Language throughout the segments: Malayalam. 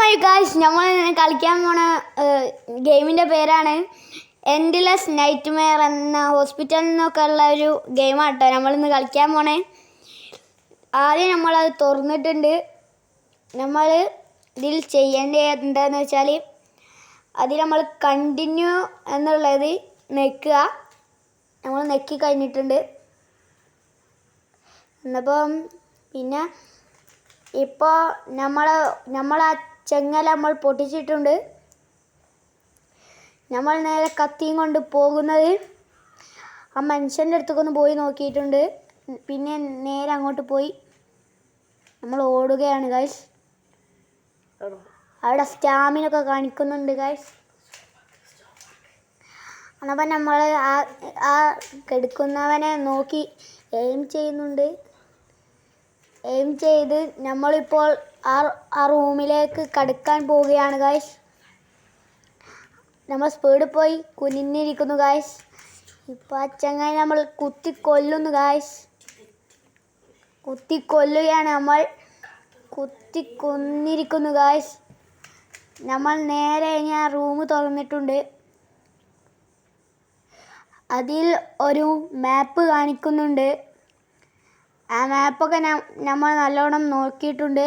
മൈ ഗായ്സ്, നമ്മൾ കളിക്കാൻ പോണ ഗെയിമിൻ്റെ പേരാണ് എൻഡ്ലെസ് നൈറ്റ്മെയർ എന്ന ഹോസ്പിറ്റലിൽ നിന്നൊക്കെ ഉള്ള ഒരു ഗെയിമാണ് കേട്ടോ നമ്മളിന്ന് കളിക്കാൻ പോണേ. ആദ്യം നമ്മളത് തുറന്നിട്ടുണ്ട്. നമ്മൾ ഇതിൽ ചെയ്യേണ്ടത് എന്താണെന്ന് വെച്ചാൽ അതിൽ നമ്മൾ കണ്ടിന്യൂ എന്നുള്ളത് നെക്കുക. നമ്മൾ നെക്കി കഴിഞ്ഞിട്ടുണ്ട്. എന്നപ്പം പിന്നെ ഇപ്പോൾ നമ്മൾ ആ ചെങ്ങല നമ്മൾ പൊട്ടിച്ചിട്ടുണ്ട്. നമ്മൾ നേരെ കത്തിയും കൊണ്ട് പോകുന്നത് ആ മനുഷ്യൻ്റെ അടുത്തേക്കൊന്ന് പോയി നോക്കിയിട്ടുണ്ട്. പിന്നെ നേരെ അങ്ങോട്ട് പോയി നമ്മൾ ഓടുകയാണ് ഗൈസ്. അവിടെ സ്റ്റാമിനൊക്കെ കാണിക്കുന്നുണ്ട് ഗൈസ്. എന്നപ്പം നമ്മൾ ആ കെടുക്കുന്നവനെ നോക്കി എയിം ചെയ്യുന്നുണ്ട്. എയിം ചെയ്ത് നമ്മളിപ്പോൾ ആ റൂമിലേക്ക് കടക്കാൻ പോവുകയാണ് ഗൈസ്. നമ്മൾ സ്പീഡിൽ പോയി കുനിഞ്ഞിരിക്കുന്നു ഗൈസ്. ഇപ്പോൾ ആ ചങ്ങായി നമ്മൾ കുത്തിക്കൊല്ലുന്നു ഗൈസ്. കുത്തിക്കൊല്ലുകയാണ് നമ്മൾ. കുത്തിക്കൊന്നിരിക്കുന്നു ഗൈസ്. നമ്മൾ നേരെ ഞാൻ റൂം തുറന്നിട്ടുണ്ട്. അതിൽ ഒരു മാപ്പ് കാണിക്കുന്നുണ്ട്. ആ മാപ്പൊക്കെ നമ്മൾ നല്ലോണം നോക്കിയിട്ടുണ്ട്.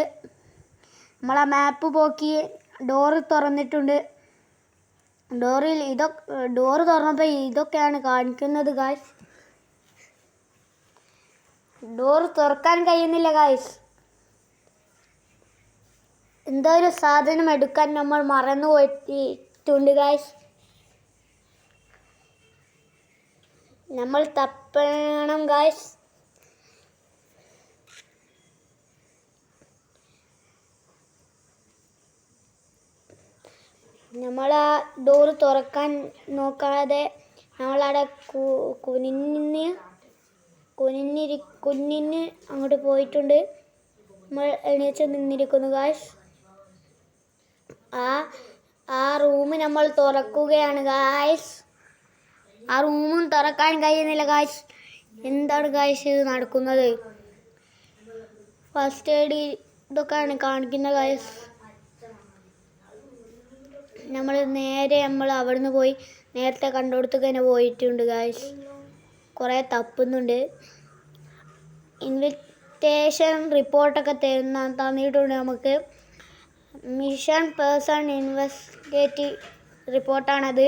നമ്മൾ ആ മാപ്പ് പോക്കി ഡോറ് തുറന്നിട്ടുണ്ട്. ഡോറ് തുറന്നപ്പോൾ ഇതൊക്കെയാണ് കാണിക്കുന്നത് ഗായ്സ്. ഡോറ് തുറക്കാൻ കഴിയുന്നില്ല ഗായ്സ്. എന്തോ ഒരു സാധനം എടുക്കാൻ നമ്മൾ മറന്നു പോയിട്ടുണ്ട് ഗായ്സ്. നമ്മൾ തപ്പണം ഗായ്സ്. നമ്മൾ ആ ഡോറ് തുറക്കാൻ നോക്കാതെ നമ്മളവിടെ കുനിഞ്ഞ് അങ്ങോട്ട് പോയിട്ടുണ്ട്. നമ്മൾ എണീച്ച് നിന്നിരിക്കുന്നു ഗായ്സ്. ആ റൂം നമ്മൾ തുറക്കുകയാണ് ഗായ്സ്. ആ റൂമും തുറക്കാൻ കഴിയുന്നില്ല ഗായ്സ്. എന്താണ് ഗായ്സ് ഇത് നടക്കുന്നത്? ഫസ്റ്റ് എയ്ഡ് ഇതൊക്കെയാണ് കാണിക്കുന്നത് ഗായ്സ്. നമ്മൾ അവിടുന്ന് പോയി നേരത്തെ കണ്ടോടത്തേക്ക് തന്നെ പോയിട്ടുണ്ട് ഗായ്സ്. കുറേ തപ്പുന്നുണ്ട്. ഇൻവിറ്റേഷൻ റിപ്പോർട്ടൊക്കെ തന്നിട്ടുണ്ട് നമുക്ക്. മിഷൻ പേഴ്സൺ ഇൻവെസ്റ്റിഗേറ്റീവ് റിപ്പോർട്ടാണത്.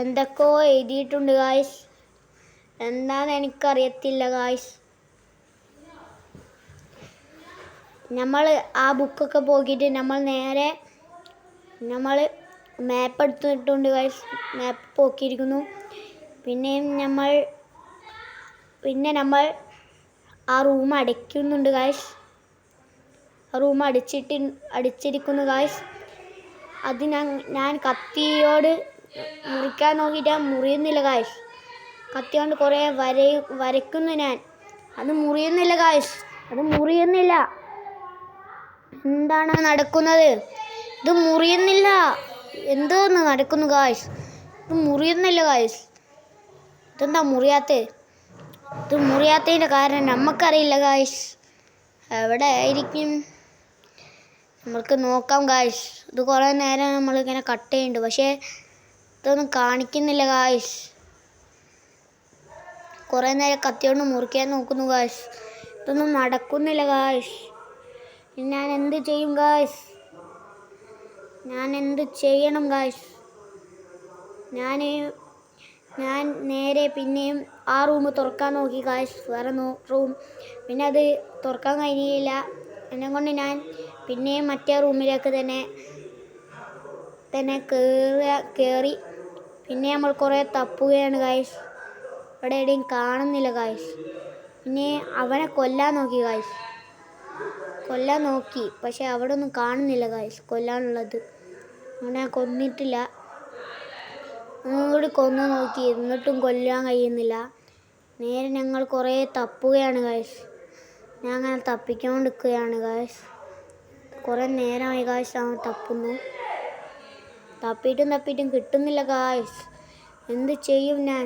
എന്തൊക്കെയോ എഴുതിയിട്ടുണ്ട് ഗായ്സ്. എന്താണെന്ന് എനിക്കറിയത്തില്ല ഗായ്സ്. നമ്മൾ ആ ബുക്കൊക്കെ പോക്കിയിട്ട് നമ്മൾ മാപ്പ് എടുത്തിട്ടുണ്ട് ഗൈസ്. മാപ്പ് പോക്കിയിരിക്കുന്നു. പിന്നെ നമ്മൾ ആ റൂം അടയ്ക്കുന്നുണ്ട് ഗൈസ്. ആ റൂം അടിച്ചിരിക്കുന്നു ഗൈസ്. അത് ഞാൻ കത്തിയോട് മുറിക്കാൻ നോക്കിയിട്ട് മുറിയുന്നില്ല ഗൈസ്. കത്തിയോണ്ട് കുറേ വരയ്ക്കുന്നു ഞാൻ. അത് മുറിയുന്നില്ല ഗൈസ്. അത് മുറിയുന്നില്ല. എന്താണ് നടക്കുന്നത്? ഇത് മുറിയുന്നില്ല. എന്തോന്ന് നടക്കുന്നു ഗായ്സ്? ഇത് മുറിയുന്നില്ല ഗായ്സ്. ഇതെന്താ മുറിയാത്തത്? ഇത് മുറിയാത്തതിൻ്റെ കാരണം നമുക്കറിയില്ല ഗായ്സ്. എവിടെ ആയിരിക്കും? നമ്മൾക്ക് നോക്കാം ഗായ്സ്. ഇത് കുറേ നേരം നമ്മളിങ്ങനെ കട്ട് ചെയ്യുന്നുണ്ട്. പക്ഷേ ഇതൊന്നും കാണിക്കുന്നില്ല ഗായ്സ്. കുറേ നേരം കത്തിയോണ്ട് മുറിക്കാൻ നോക്കുന്നു ഗായ്സ്. ഇതൊന്നും നടക്കുന്നില്ല ഗായ്സ്. ഞാൻ എന്ത് ചെയ്യും ഗായ്സ്? ഞാൻ എന്ത് ചെയ്യണം ഗായ്സ്? ഞാൻ നേരെ പിന്നെയും ആ റൂം തുറക്കാൻ നോക്കി ഗായ്സ്. വേറെ റൂം. പിന്നെ അത് തുറക്കാൻ കഴിയില്ല. എന്നെ കൊണ്ട് ഞാൻ പിന്നെയും മറ്റേ റൂമിലേക്ക് തന്നെ കയറി. പിന്നെ നമ്മൾ കുറേ തപ്പുകയാണ് ഗായ്സ്. അവിടെ എവിടെയും കാണുന്നില്ല ഗായ്സ്. പിന്നെ അവനെ കൊല്ലാൻ നോക്കി ഗായ്സ്. പക്ഷെ അവിടെ ഒന്നും കാണുന്നില്ല ഗായ്സ് കൊല്ലാനുള്ളത്. അവനെ കൊന്നിട്ടില്ല. ഒന്നുകൂടി കൊന്നു നോക്കി. എന്നിട്ടും കൊല്ലാൻ കഴിയുന്നില്ല. നേരെ ഞങ്ങൾ കുറേ തപ്പുകയാണ് ഗായ്സ്. ഞാൻ അങ്ങനെ തപ്പിക്കൊണ്ടിരിക്കുകയാണ് ഗായ്സ്. കുറേ നേരമായി ഗായ്സ് അവൻ തപ്പുന്നു. തപ്പിയിട്ടും കിട്ടുന്നില്ല ഗായ്സ്. എന്ത് ചെയ്യും ഞാൻ?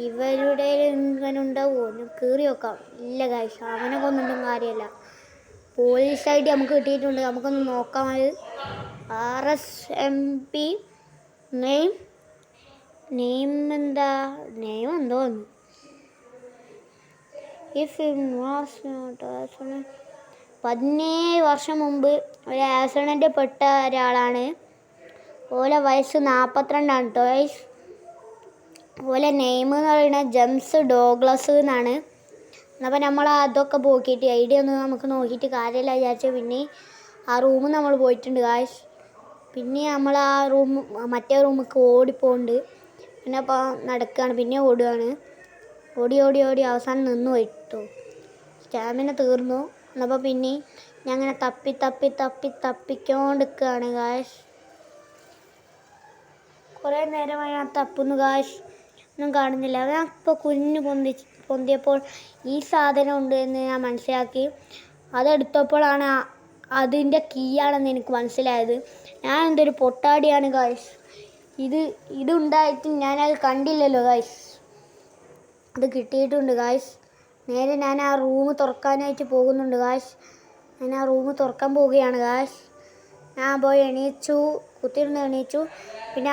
ഇവരുടെ ഇവനുണ്ടാവുമോ? ഞാൻ കീറി വെക്കാം. ഇല്ല ഗായ്സ്, അവനെ കൊന്നിട്ടും കാര്യമല്ല. പോലീസ് ഐ ഡി നമുക്ക് കിട്ടിയിട്ടുണ്ട്. നമുക്കൊന്ന് നോക്കാം. അത് RSMP നെയിം എന്താ എന്തോ ഒന്ന്. ഇഫ് 17 വർഷം മുമ്പ് ഒരു ആക്സിഡൻറ്റ് പെട്ട ഒരാളാണ്. ഓലെ വയസ്സ് 42 കേട്ടോ ഗൈസ്. ഓലെ നെയിം എന്ന് പറയുന്നത് ജെയിംസ് ഡോഗ്ലസ് എന്നാണ്. അപ്പോൾ നമ്മൾ അതൊക്കെ പോക്കിയിട്ട് ഐഡിയ ഒന്നും നമുക്ക് നോക്കിയിട്ട് കാര്യമില്ല വിചാരിച്ചു. പിന്നെ ആ റൂമിൽ നമ്മൾ പോയിട്ടുണ്ട് ഗൈസ്. പിന്നെ നമ്മൾ ആ മറ്റേ റൂമിലേക്ക് ഓടിപ്പോണ്ട്. പിന്നെ അപ്പോൾ നടക്കുകയാണ്, പിന്നെ ഓടുകയാണ്. ഓടി അവസാനം നിന്ന് പോയിട്ടു. സ്റ്റാമിന തീർന്നു. എന്നപ്പോൾ പിന്നെ ഞാൻ അങ്ങനെ തപ്പിക്കൊണ്ടിരിക്കുകയാണ് ഗായ്സ്. കുറേ നേരമായി ഞാൻ തപ്പുന്നു ഗായ്സ്, ഒന്നും കാണുന്നില്ല. ഞാൻ ഇപ്പോൾ പൊന്തിയപ്പോൾ ഈ സാധനം ഉണ്ട് എന്ന് ഞാൻ മനസ്സിലാക്കി. അതെടുത്തപ്പോഴാണ് അതിൻ്റെ കീ ആണെന്ന് എനിക്ക് മനസ്സിലായത്. ഞാൻ എന്തൊരു പൊട്ടാടിയാണ് ഗായ്സ്. ഇതുണ്ടായിട്ട് ഞാനത് കണ്ടില്ലല്ലോ ഗായ്സ്. അത് കിട്ടിയിട്ടുണ്ട് ഗായ്സ്. നേരെ ഞാൻ ആ റൂം തുറക്കാനായിട്ട് പോകുന്നുണ്ട് ഗായ്സ്. ഞാൻ ആ റൂം തുറക്കാൻ പോവുകയാണ് ഗായ്സ്. ഞാൻ പോയി കുത്തിയിരുന്ന് എണീച്ചു. പിന്നെ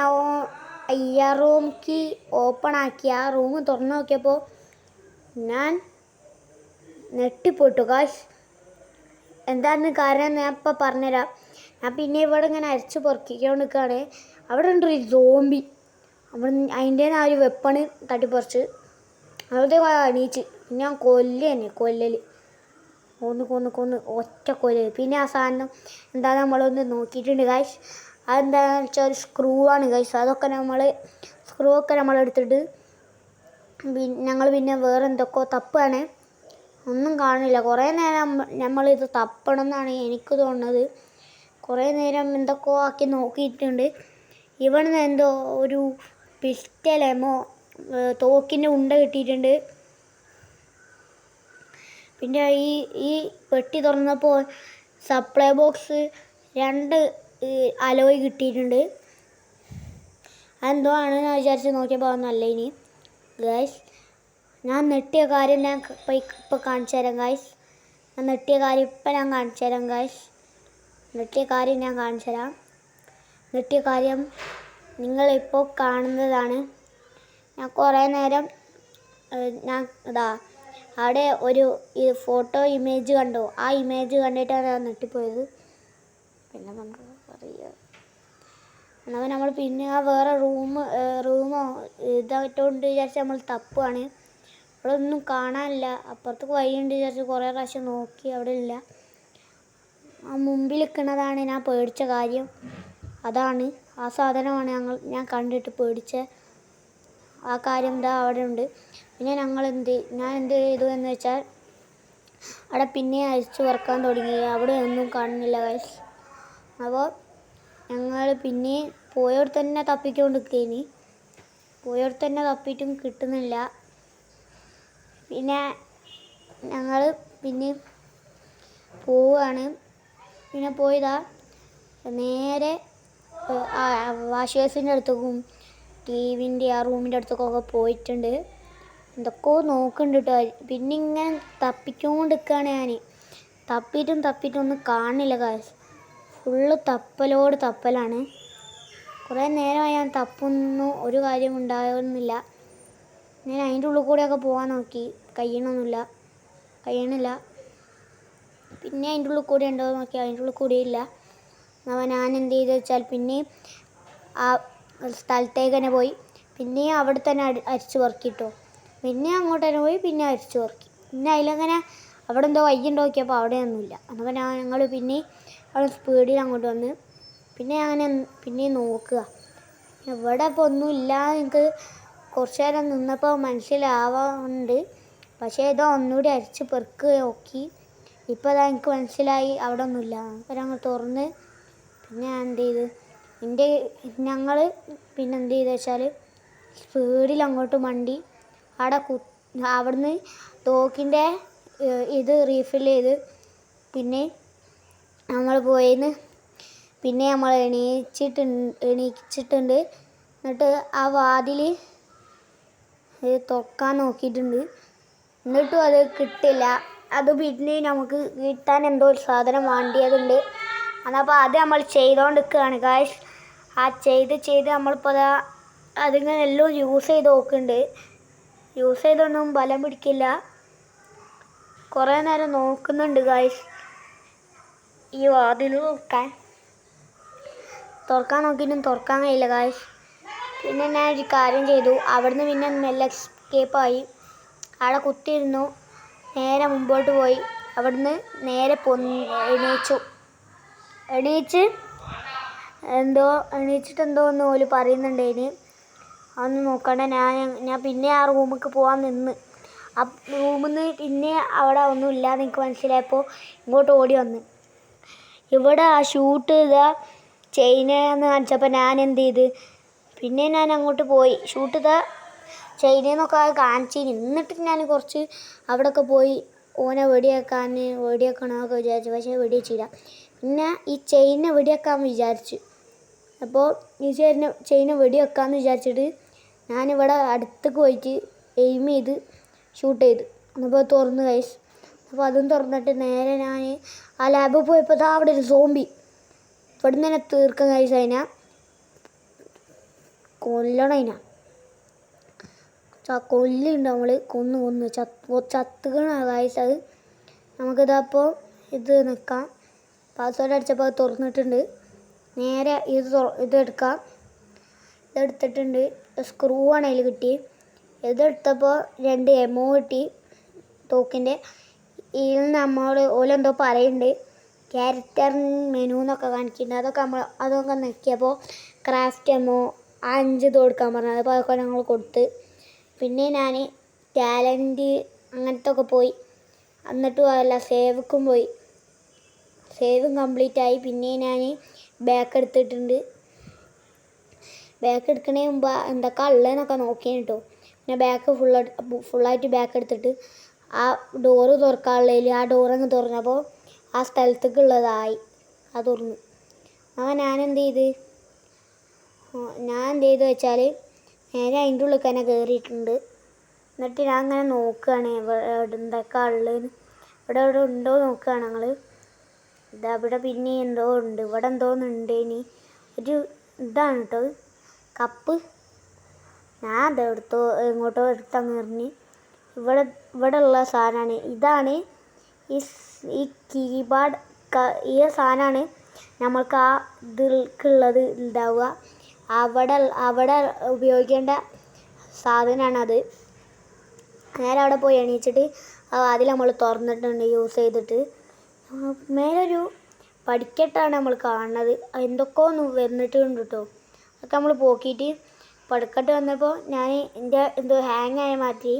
ആ റൂം കീ ഓപ്പൺ ആക്കി ആ റൂം തുറന്നു നോക്കിയപ്പോൾ ഞാൻ ഞെട്ടിപ്പോട്ടു ഗായ്സ്. എന്താണെന്ന് കാരണം ഞാൻ ഇപ്പോൾ പറഞ്ഞുതരാം. ഞാൻ പിന്നെ ഇവിടെ ഇങ്ങനെ അരച്ച് പൊറക്കിക്കൊണ്ട് നിൽക്കുകയാണ്. അവിടെ ഉണ്ട് ഒരു സോംബി. അതിൻ്റെ ആ ഒരു വെപ്പണ് തട്ടിപ്പറിച്ച് അവിടുത്തെ എണീച്ച് ഞാൻ കൊല്ലൽ കൊന്ന് ഒറ്റ കൊല്ലൽ. പിന്നെ ആ സാധനം എന്താ നമ്മളൊന്ന് നോക്കിയിട്ടുണ്ട് ഗൈസ്. അതെന്താണെന്ന് വെച്ചാൽ ഒരു സ്ക്രൂ ആണ് ഗൈസ്. സ്ക്രൂ ഒക്കെ നമ്മളെടുത്തിട്ട് ഞങ്ങൾ പിന്നെ വേറെ എന്തൊക്കെയോ തപ്പാണ്. ഒന്നും കാണില്ല. കുറേ നേരം നമ്മളിത് തപ്പണം എന്നാണ് എനിക്ക് തോന്നുന്നത്. കുറേ നേരം എന്തൊക്കെയോ ആക്കി നോക്കിയിട്ടുണ്ട്. ഇവിടുന്ന് എന്തോ ഒരു പിസ്റ്റലമോ തോക്കിൻ്റെ ഉണ്ട കിട്ടിയിട്ടുണ്ട്. പിന്നെ ഈ പെട്ടി തുറന്നപ്പോൾ സപ്ലൈ ബോക്സ് 2 അലോയ് കിട്ടിയിട്ടുണ്ട്. അതെന്തോ ആണെന്ന് വിചാരിച്ച് നോക്കിയപ്പോൾ അതൊന്നല്ല. ഇനി ഗൈസ് ഞാൻ നെട്ടിയ കാര്യം ഞാൻ ഇപ്പോൾ കാണിച്ചു തരാം ഗൈസ്. നെട്ടിയ കാര്യം ഞാൻ കാണിച്ചു തരാം ഗൈസ്. നെട്ടിയ കാര്യം നിങ്ങളിപ്പോൾ കാണുന്നതാണ്. ഞാൻ കുറേ നേരം അവിടെ ഒരു ഫോട്ടോ ഇമേജ് കണ്ടു. ആ ഇമേജ് കണ്ടിട്ടാണ് ഞാൻ നെട്ടിപ്പോയത്. പിന്നെ നമുക്ക് പറയുക എന്നാൽ നമ്മൾ പിന്നെ ആ വേറെ റൂമോ ഇതായിട്ടുണ്ട് വിചാരിച്ച് നമ്മൾ തപ്പുകയാണ്. അവിടെ ഒന്നും കാണാനില്ല. അപ്പുറത്തേക്ക് വഴിയുണ്ട് വിചാരിച്ച് കുറേ പ്രാവശ്യം നോക്കി, അവിടെ ഇല്ല. ആ മുമ്പിൽ നിൽക്കുന്നതാണ് ഞാൻ പേടിച്ച കാര്യം. അതാണ് ആ സാധനമാണ് ഞാൻ കണ്ടിട്ട് പേടിച്ച ആ കാര്യം. അവിടെ ഉണ്ട്. പിന്നെ ഞാൻ എന്ത് ചെയ്തു എന്ന് വെച്ചാൽ അവിടെ പിന്നെ അരിച്ചു വറക്കാൻ തുടങ്ങി. അവിടെ ഒന്നും കാണുന്നില്ല ഗൈസ്. അപ്പോൾ ഞങ്ങൾ പിന്നെ പോയവിടെ തന്നെ തപ്പിക്കൊണ്ടിരിക്കുകയാണ്. തപ്പിയിട്ടും കിട്ടുന്നില്ല. പിന്നെ ഞങ്ങൾ പിന്നെ പോവുകയാണ്. പിന്നെ പോയതാ നേരെ വാഷ് ബേസിൻ്റെ അടുത്തേക്കും ടിവിൻ്റെ ആ റൂമിൻ്റെ അടുത്തേക്കൊക്കെ പോയിട്ടുണ്ട്. എന്തൊക്കെയോ നോക്കുന്നുണ്ട് കേട്ടോ. പിന്നെ ഇങ്ങനെ തപ്പിക്കൊണ്ടിരിക്കുകയാണ് ഞാൻ. തപ്പിയിട്ടും ഒന്നും കാണില്ല ഗൈസ്. ഫുള്ള് തപ്പലാണ്. കുറേ നേരമായി ഞാൻ തപ്പുന്നു, ഒരു കാര്യം ഉണ്ടാകുന്നില്ല. ഞാൻ അതിൻ്റെ ഉള്ളിൽ കൂടെയൊക്കെ പോകാൻ നോക്കി, കഴിയണില്ല. പിന്നെ അതിൻ്റെ ഉള്ളിൽ കൂടെ ഉണ്ടോ നോക്കി, അതിൻ്റെ ഉള്ളിൽ കൂടെ ഇല്ല. അപ്പോൾ ഞാൻ എന്ത് ചെയ്തെന്ന് വെച്ചാൽ പിന്നെ ആ സ്ഥലത്തേക്ക് തന്നെ പോയി. പിന്നെ അവിടെ തന്നെ അരിച്ചു പെറുക്കിട്ടോ. പിന്നെ അങ്ങോട്ട് തന്നെ പോയി, പിന്നെ അരിച്ചു പെറുക്കി. പിന്നെ അതിലങ്ങനെ അവിടെ എന്തോ വയ്യുണ്ടോ നോക്കിയപ്പോൾ അവിടെ ഒന്നുമില്ല. അപ്പോൾ ഞങ്ങൾ പിന്നെ അവിടെ സ്പീഡിൽ അങ്ങോട്ട് വന്ന് പിന്നെ നോക്കുക. ഇവിടെ ഇപ്പോൾ ഒന്നുമില്ല. എനിക്ക് കുറച്ച് നേരം നിന്നപ്പോൾ മനസ്സിലാവാറുണ്ട്. പക്ഷേ ഇതോ ഒന്നുകൂടി അരിച്ച് പെറുക്കി നോക്കി. ഇപ്പോൾ അതാ എനിക്ക് മനസ്സിലായി അവിടെ ഒന്നുമില്ല. അപ്പോൾ ഞങ്ങൾ തുറന്ന് പിന്നെ ഞാൻ എന്ത് ചെയ്ത് ഞങ്ങൾ പിന്നെ എന്ത് ചെയ്തെന്ന് വെച്ചാൽ സ്പീഡിൽ അങ്ങോട്ട് മണ്ടി അവിടുന്ന് തോക്കിൻ്റെ ഇത് റീഫിൽ ചെയ്ത് പിന്നെ നമ്മൾ പോയിന്ന് പിന്നെ നമ്മൾ എണീച്ചിട്ടുണ്ട്. എന്നിട്ട് ആ വാതിൽ തുറക്കാൻ നോക്കിയിട്ടുണ്ട്. എന്നിട്ടും അത് കിട്ടില്ല. അത് പിന്നെ നമുക്ക് കിട്ടാൻ എന്തോ ഒരു സാധനം വേണ്ടിയതുണ്ട്. അതപ്പോൾ അത് നമ്മൾ ചെയ്തുകൊണ്ടിരിക്കുകയാണ് ഗായ്സ്. ആ ചെയ്ത് നമ്മളിപ്പോൾ അതാ അതിങ്ങനെ എല്ലാം യൂസ് ചെയ്ത് നോക്കുന്നുണ്ട്. യൂസ് ചെയ്തൊന്നും ബലം പിടിക്കില്ല. കുറേ നേരം നോക്കുന്നുണ്ട് ഗായ്സ് ഈ വാതിൽ തുറക്കാൻ നോക്കിയിട്ടും തുറക്കാൻ കഴിയില്ല ഗായ്സ്. പിന്നെ ഞാൻ ഒരു കാര്യം ചെയ്തു. അവിടുന്ന് പിന്നെ മെല്ലെ എസ്കേപ്പായി. അവിടെ കുത്തിയിരുന്നു. നേരെ മുമ്പോട്ട് പോയി. അവിടുന്ന് നേരെ എണീച്ചിട്ട് എന്തോ ഒന്ന് ഓല് പറയുന്നുണ്ടേന്. അതൊന്നും നോക്കണ്ട. ഞാൻ പിന്നെ ആ റൂമിലേക്ക് പോകാൻ നിന്ന്. ആ റൂമിൽ നിന്ന് പിന്നെ അവിടെ ഒന്നും ഇല്ലാന്ന് എനിക്ക് മനസ്സിലായപ്പോൾ ഇങ്ങോട്ട് ഓടി വന്ന്. ഇവിടെ ആ ഷൂട്ട് ചെയ്ത ചെയിനെന്ന് കാണിച്ചപ്പോൾ ഞാൻ എന്ത് ചെയ്ത്, പിന്നെ ഞാൻ അങ്ങോട്ട് പോയി. ഷൂട്ട് ചെയ്ത ചെയിനെന്നൊക്കെ കാണിച്ചു. എന്നിട്ട് ഞാൻ കുറച്ച് അവിടെയൊക്കെ പോയി ഓനെ വെടിവെക്കണമെന്നൊക്കെ വിചാരിച്ചു. പക്ഷേ വെടിവെച്ചില്ല. പിന്നെ ഈ ചെയിനെ വെടിവെക്കാൻ വിചാരിച്ചു. അപ്പോൾ ഈ ചെയിനെ വെടിവെക്കാമെന്ന് വിചാരിച്ചിട്ട് ഞാനിവിടെ അടുത്തേക്ക് പോയിട്ട് എയിം ചെയ്ത് ഷൂട്ട് ചെയ്ത്. അപ്പോൾ തുറന്ന് ഗൈസ്. അപ്പോൾ അതും തുറന്നിട്ട് നേരെ ഞാൻ ആ ലാബിൽ പോയപ്പോൾ അവിടെ ഒരു സോംബി. ഇവിടെ നിന്ന് തന്നെ തീർക്കാൻ ഗൈസ്. അതിനെ കൊല്ലണം. കൊല്ലുണ്ട് നമ്മൾ. കൊന്ന് ചത്തുകണ ഗൈസ്. അത് നമുക്കിതപ്പോൾ ഇത് നിൽക്കാം. പാസ്വേഡ് അടിച്ചപ്പോൾ അത് തുറന്നിട്ടുണ്ട്. നേരെ ഇതെടുക്കാം. ഇതെടുത്തിട്ടുണ്ട്. സ്ക്രൂ ആണ് അതിൽ കിട്ടി. ഇതെടുത്തപ്പോൾ 2 എമോ കിട്ടി തോക്കിൻ്റെ. ഇതിൽ നമ്മൾ ഓലെന്തോ പറയുന്നുണ്ട്. ക്യാരക്ടർ മെനു എന്നൊക്കെ കാണിക്കുന്നുണ്ട്. അതൊക്കെ നോക്കിയപ്പോൾ ക്രാഫ്റ്റ് എമോ 5 കൊടുക്കാൻ പറഞ്ഞത്. അപ്പോൾ അതൊക്കെ ഞങ്ങൾ കൊടുത്ത്. പിന്നെ ഞാൻ ടാലൻറ്റ് അങ്ങനത്തെ ഒക്കെ പോയി. എന്നിട്ടും അതല്ല, സേവ്ക്കും പോയി. സേവും കംപ്ലീറ്റ് ആയി. പിന്നെ ഞാൻ ബാക്ക് എടുത്തിട്ടുണ്ട്. ബാക്ക് എടുക്കണേ മുമ്പ് എന്തൊക്കെ ഉള്ളതെന്നൊക്കെ നോക്കിയാണ് കേട്ടോ. പിന്നെ ബാക്ക് ഫുള്ളായിട്ട് ബാക്ക് എടുത്തിട്ട് ആ ഡോറ് തുറക്കാനുള്ളതിൽ ആ ഡോറങ്ങ് തുറന്നപ്പോൾ ആ സ്ഥലത്തേക്ക് ഉള്ളതായി. അത് തുറന്നു. അപ്പോൾ ഞാൻ എന്ത് ചെയ്ത് വെച്ചാൽ നേരെ അതിൻ്റെ ഉള്ളിൽ തന്നെ കയറിയിട്ടുണ്ട്. എന്നിട്ട് ഞാൻ അങ്ങനെ നോക്കുകയാണ് എന്തൊക്കെ ഉള്ളതെന്ന്. ഇവിടെ ഉണ്ടോ നോക്കുകയാണ് ഞങ്ങൾ. ഇവിടെ പിന്നെ എന്തോ ഉണ്ട്. ഇവിടെ എന്തോന്നുണ്ട്. ഇനി ഒരു ഇതാണ് കേട്ടോ കപ്പ്. ഞാൻ അതെടുത്തോ എങ്ങോട്ടോ എടുത്തങ്ങ് എറിഞ്ഞ്. ഇവിടെ ഉള്ള സാധനമാണ്. ഇതാണ് ഈ കീപാഡ്. ഈ സാധനമാണ് നമ്മൾക്ക് ആ ഇതിൽക്കുള്ളത് ഉണ്ടാവുക. അവിടെ ഉപയോഗിക്കേണ്ട സാധനമാണത്. നേരെ അവിടെ പോയി എണീച്ചിട്ട് അതിൽ നമ്മൾ തുറന്നിട്ടുണ്ട് യൂസ് ചെയ്തിട്ട്. മേലൊരു പടിക്കെട്ടാണ് നമ്മൾ കാണുന്നത്. എന്തൊക്കെയോ ഒന്ന് വന്നിട്ടുണ്ട് കേട്ടോ. അതൊക്കെ നമ്മൾ പോക്കിയിട്ട് പടിക്കെട്ട് വന്നപ്പോൾ ഞാൻ എന്തോ ഹാങ് ആയ മാറ്റി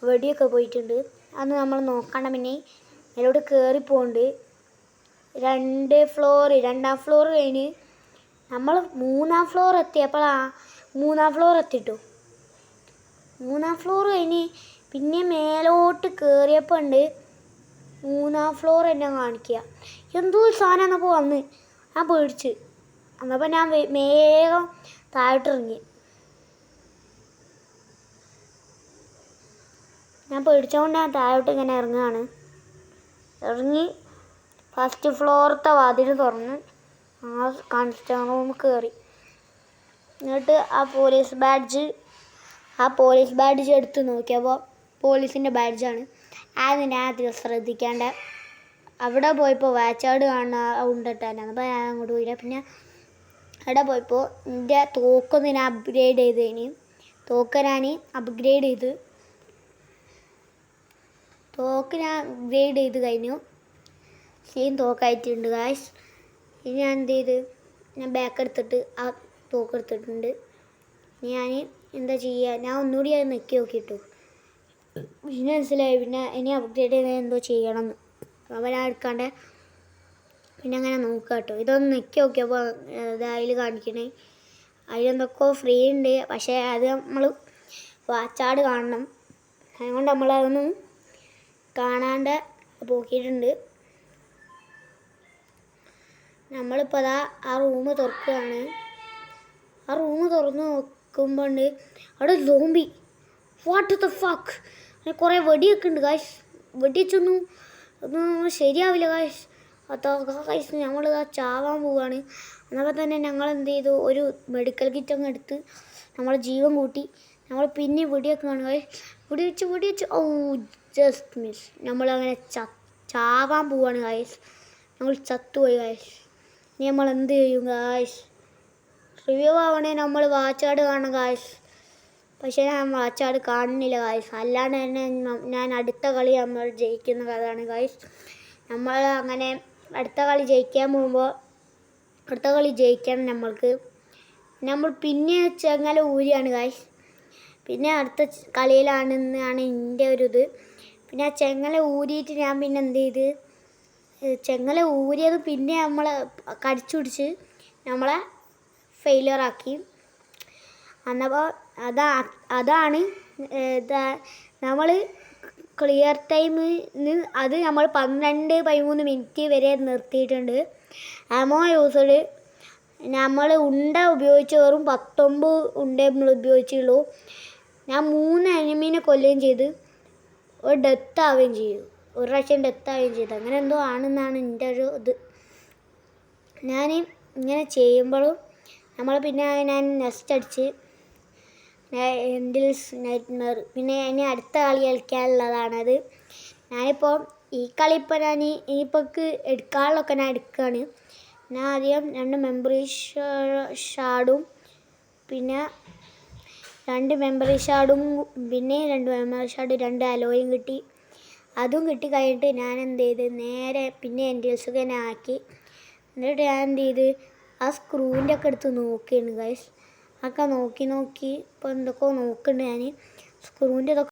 വെടിയൊക്കെ പോയിട്ടുണ്ട്. അന്ന് നമ്മൾ നോക്കണ്ട. പിന്നെ അതിലോട്ട് കയറിപ്പോണ്ട് 2 ഫ്ലോർ 2ാം ഫ്ലോർ കഴിഞ്ഞ് നമ്മൾ 3ാം ഫ്ലോർ എത്തിയപ്പോഴാണ് 3ാം ഫ്ലോർ എത്തിയിട്ടു. 3ാം ഫ്ലോർ കഴിഞ്ഞ് പിന്നെ മേലോട്ട് കയറിയപ്പോൾ ഉണ്ട് 3ാം ഫ്ലോർ എന്നെ കാണിക്കുക. എന്തോ ഒരു സാധനം എന്നപ്പോൾ വന്ന് ഞാൻ പേടിച്ച്. എന്നപ്പോൾ ഞാൻ വേഗം താഴോട്ടിറങ്ങി. ഞാൻ പേടിച്ചുകൊണ്ട് ഞാൻ താഴോട്ട് ഇങ്ങനെ ഇറങ്ങുകയാണ്. ഇറങ്ങി ഫസ്റ്റ് ഫ്ലോറത്തെ വാതിൽ തുറന്ന് ആ കൺസ്ട്രക്ഷൻ റൂം കയറി. എന്നിട്ട് ആ പോലീസ് ബാഡ്ജ് എടുത്ത് നോക്കിയപ്പോൾ പോലീസിൻ്റെ ബാഡ്ജാണ്. അത് ഞാൻ അധികം ശ്രദ്ധിക്കാണ്ട് അവിടെ പോയപ്പോൾ വാച്ചാട് കാണുന്ന ഉണ്ടിട്ടാണ്. അപ്പോൾ ഞാൻ അങ്ങോട്ട് പോയില്ല. പിന്നെ അവിടെ പോയപ്പോൾ എൻ്റെ തോക്കൊന്ന് ഞാൻ അപ്ഗ്രേഡ് ചെയ്തതിന് തോക്ക് ഞാൻ അപ്ഗ്രേഡ് ചെയ്ത് കഴിഞ്ഞു. സെയിം തോക്കായിട്ടുണ്ട് ഗായ്സ്. ഇനി ഞാൻ എന്ത് ചെയ്ത് ഞാൻ ബാക്ക് എടുത്തിട്ട് ആ തോക്ക് എടുത്തിട്ടുണ്ട്. ഞാൻ എന്താ ചെയ്യുക, ഞാൻ ഒന്നുകൂടി അത് നെക്കി നോക്കിയിട്ടു. പിന്നെ മനസ്സിലായി പിന്നെ ഇനി അപ്ഗ്രേഡ് ചെയ്ത് എന്തോ ചെയ്യണമെന്ന്. അപ്പോൾ ഞാൻ എടുക്കാണ്ട് പിന്നെ അങ്ങനെ നോക്കുക കേട്ടോ. ഇതൊന്ന് നെക്കി നോക്കിയപ്പോൾ അതിൽ കാണിക്കണേ അതിലെന്തൊക്കെയോ ഫ്രീ ഉണ്ട്. പക്ഷേ അത് നമ്മൾ വാച്ചാട് കാണണം. അതുകൊണ്ട് നമ്മളതൊന്നും കാണാണ്ട് പോക്കിയിട്ടുണ്ട്. നമ്മളിപ്പോൾ അതാ ആ റൂം തുറക്കുകയാണ്. ആ റൂം തുറന്ന് നോക്കുമ്പോൾ ഉണ്ട് അവിടെ സോംബി. What the fuck. കുറേ വെടിയൊക്കെ ഉണ്ട് ഗായ്സ്. വെടിവെച്ചൊന്നും ഒന്നും ശരിയാവില്ല ഗൈസ്. അതൊക്കെ ഗൈസ് നമ്മൾ ചാവാൻ പോവുകയാണ്. എന്നപ്പോൾ തന്നെ ഞങ്ങൾ എന്ത് ചെയ്തു, ഒരു മെഡിക്കൽ കിറ്റ് അങ്ങ് എടുത്ത് നമ്മളെ ജീവൻ കൂട്ടി നമ്മൾ പിന്നെ വെടിവെക്കുകയാണ് ഗൈസ്. വെടിവെച്ച് ഓ ജസ്റ്റ് മിസ്. നമ്മളങ്ങനെ ചാവാൻ പോവുകയാണ് ഗൈസ്. നമ്മൾ ചത്തുപോയി ഗൈസ്. ഇനി നമ്മൾ എന്ത് ചെയ്യും ഗൈസ്? റിവ്യൂ ആവണേ നമ്മൾ വാച്ചാട് കാണണം ഗൈസ്. പക്ഷേ ഞാൻ വാച്ചാട് കാണുന്നില്ല ഗൈസ്. അല്ലാണ്ട് തന്നെ ഞാൻ അടുത്ത കളി നമ്മൾ ജയിക്കുന്ന കഥയാണ് ഗൈസ്. നമ്മൾ അങ്ങനെ അടുത്ത കളി ജയിക്കാൻ പോകുമ്പോൾ, അടുത്ത കളി ജയിക്കണം നമ്മൾ പിന്നെ ചെങ്ങല ഊരിയാണ് ഗൈസ്. പിന്നെ അടുത്ത കളിയിലാണെന്നാണ് എൻ്റെ ഒരു ഇത്. പിന്നെ ആ ചെങ്ങല ഊരിയിട്ട് ഞാൻ പിന്നെ എന്ത് ചെയ്ത്, ചെങ്ങല ഊരിയത് പിന്നെ നമ്മളെ കടിച്ചു പിടിച്ച് നമ്മളെ ഫെയിലിയറാക്കി. എന്നപ്പോൾ അതാണ് നമ്മൾ ക്ലിയർ ടൈമിന് അത് നമ്മൾ 12-13 മിനിറ്റ് വരെ നിർത്തിയിട്ടുണ്ട്. ആമോ യൂസഡ് നമ്മൾ ഉണ്ട ഉപയോഗിച്ച് വെറും 19 ഉണ്ടേ നമ്മൾ ഉപയോഗിച്ചുള്ളൂ. ഞാൻ 3 എനിമീനെ കൊല്ലുകയും ചെയ്ത് ഒരു ഡെത്ത് ആവുകയും ചെയ്തു. ഒരു പ്രാവശ്യം ഡെത്ത് ആവുകയും ചെയ്തു. അങ്ങനെ എന്തോ ആണെന്നാണ് എൻ്റെ ഒരു ഇത്. ഞാൻ ഇങ്ങനെ ചെയ്യുമ്പോഴും പിന്നെ ഞാൻ നെക്സ്റ്റ് അടിച്ച് എൻഡിൽസ് നൈറ്റ്മെയർ. പിന്നെ ഇനി അടുത്ത കളി കളിക്കാനുള്ളതാണത്. ഞാനിപ്പോൾ ഈ കളി ഇപ്പോൾ ഞാൻ ഇനിയിപ്പോൾ എടുക്കാനുള്ളതൊക്കെ ഞാൻ എടുക്കുകയാണ്. ഞാൻ ആദ്യം 2 മെമ്മറി ഷാർഡും പിന്നെ 2 മെമ്മറി ഷാർഡും 2 അലോയും കിട്ടി. അതും കിട്ടി കഴിഞ്ഞിട്ട് ഞാൻ എന്ത് ചെയ്ത് നേരെ പിന്നെ എൻഡിൽസൊക്കെ ഞാൻ ആക്കി. എന്നിട്ട് ഞാൻ എന്ത് ചെയ്ത് ആ സ്ക്രൂവിൻ്റെ ഒക്കെ എടുത്ത് നോക്കിയാണ് ഗൈസ്. അതൊക്കെ നോക്കി ഇപ്പോൾ എന്തൊക്കെയോ നോക്കുന്നുണ്ട് ഞാൻ. സ്ക്രൂവിൻ്റെ ഇതൊക്കെ